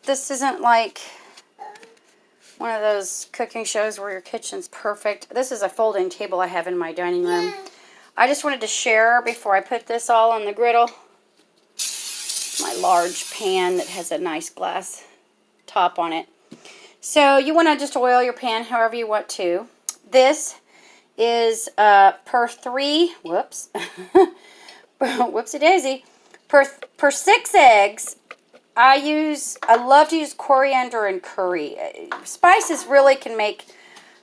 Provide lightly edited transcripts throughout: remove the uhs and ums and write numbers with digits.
this isn't like one of those cooking shows where your kitchen's perfect. This is a folding table I have in my dining room. I just wanted to share before I put this all on the griddle. My large pan that has a nice glass top on it. So you want to just oil your pan however you want to. This is per 3, whoops, whoopsie daisy, per 6 eggs. I love to use coriander and curry. Spices really can make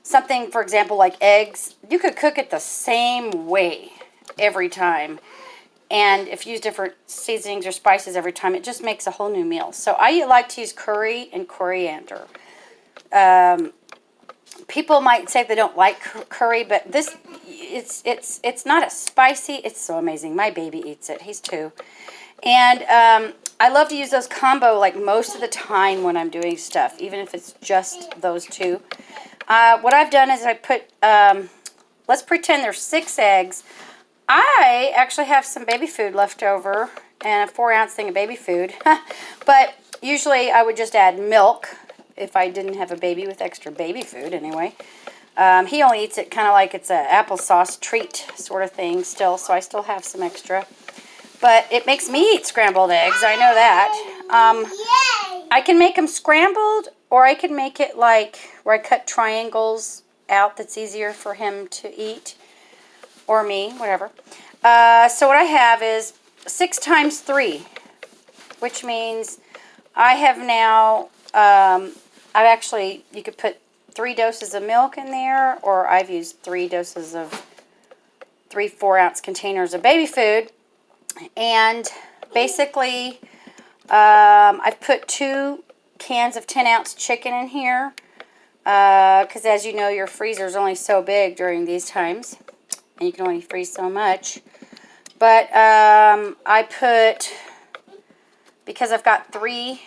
something, for example, like eggs. You could cook it the same way every time. And if you use different seasonings or spices every time, it just makes a whole new meal. So I like to use curry and coriander. People might say they don't like curry, but this, it's not as spicy. It's so amazing. My baby eats it. He's 2. And I love to use those combo like most of the time when I'm doing stuff, even if it's just those 2. What I've done is I put, let's pretend there's 6 eggs. I actually have some baby food left over and a 4-ounce thing of baby food. But usually I would just add milk if I didn't have a baby with extra baby food anyway. He only eats it kind of like it's an applesauce treat sort of thing still, so I still have some extra. But it makes me eat scrambled eggs, I know that. I can make them scrambled, or I can make it like where I cut triangles out that's easier for him to eat, or me, whatever. So what I have is 6 times 3, which means I have now, you could put 3 doses of milk in there, or I've used 3 doses of 3 4-ounce containers of baby food. And basically, I've put 2 cans of 10-ounce chicken in here, because as you know, your freezer is only so big during these times, and you can only freeze so much. But I put, because I've got 3,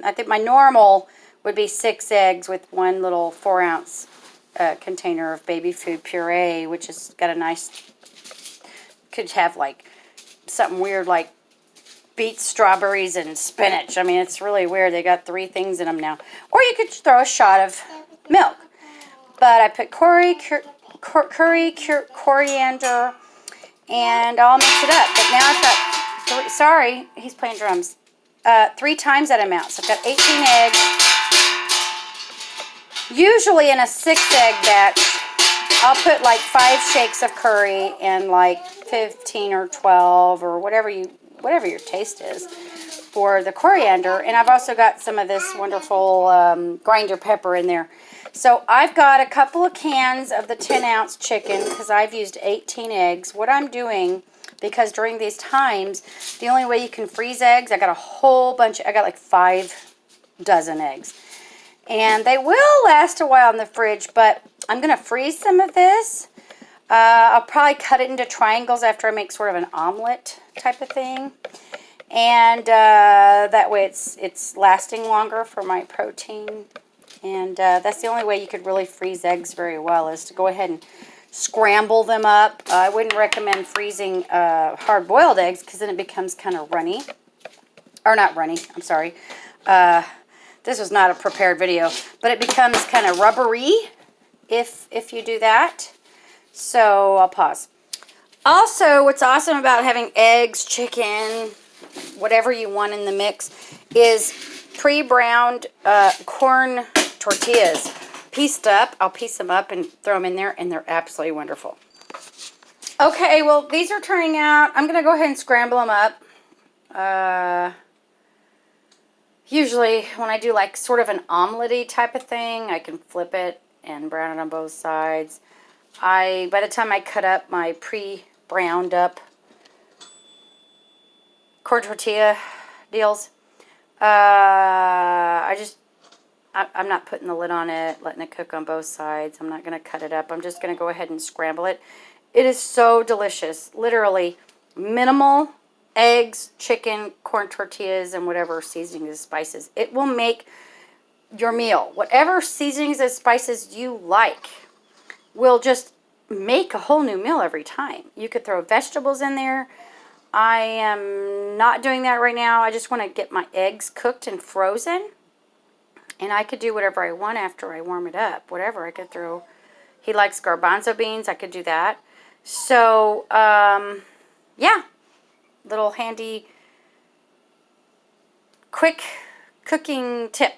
I think my normal would be 6 eggs with 1 little 4-ounce container of baby food puree, which has got a nice, could have like something weird like beets, strawberries, and spinach. I mean, it's really weird. They got 3 things in them now. Or you could throw a shot of milk. But I put curry, coriander, and I'll mix it up. But now I've got 3, sorry, he's playing drums. 3 times that amount. So I've got 18 eggs. Usually in a 6-egg batch, I'll put like 5 shakes of curry and like 15 or 12 or whatever your taste is for the coriander. And I've also got some of this wonderful grinder pepper in there. So I've got a couple of cans of the 10-ounce chicken because I've used 18 eggs. What I'm doing, because during these times, the only way you can freeze eggs, I got a whole bunch, I got like 5 dozen eggs. And they will last a while in the fridge, but I'm going to freeze some of this. I'll probably cut it into triangles after I make sort of an omelet type of thing. And that way it's lasting longer for my protein. And that's the only way you could really freeze eggs very well, is to go ahead and scramble them up. I wouldn't recommend freezing hard-boiled eggs because then it becomes kind of runny. Or not runny, I'm sorry. This was not a prepared video, but it becomes kind of rubbery if you do that. So I'll pause. Also, what's awesome about having eggs, chicken, whatever you want in the mix, is pre-browned corn tortillas. Pieced up. I'll piece them up and throw them in there, and they're absolutely wonderful. Okay, well, these are turning out. I'm going to go ahead and scramble them up. Usually, when I do like sort of an omelet-y type of thing, I can flip it and brown it on both sides. By the time I cut up my pre-browned up corn tortilla deals, I'm not putting the lid on it, letting it cook on both sides. I'm not going to cut it up. I'm just going to go ahead and scramble it. It is so delicious. Literally minimal eggs, chicken, corn tortillas, and whatever seasonings and spices. It will make your meal. Whatever seasonings and spices you like will just make a whole new meal every time. You could throw vegetables in there. I am not doing that right now. I just want to get my eggs cooked and frozen. And I could do whatever I want after I warm it up. Whatever I could throw. He likes garbanzo beans. I could do that. So, yeah. Little handy, quick cooking tip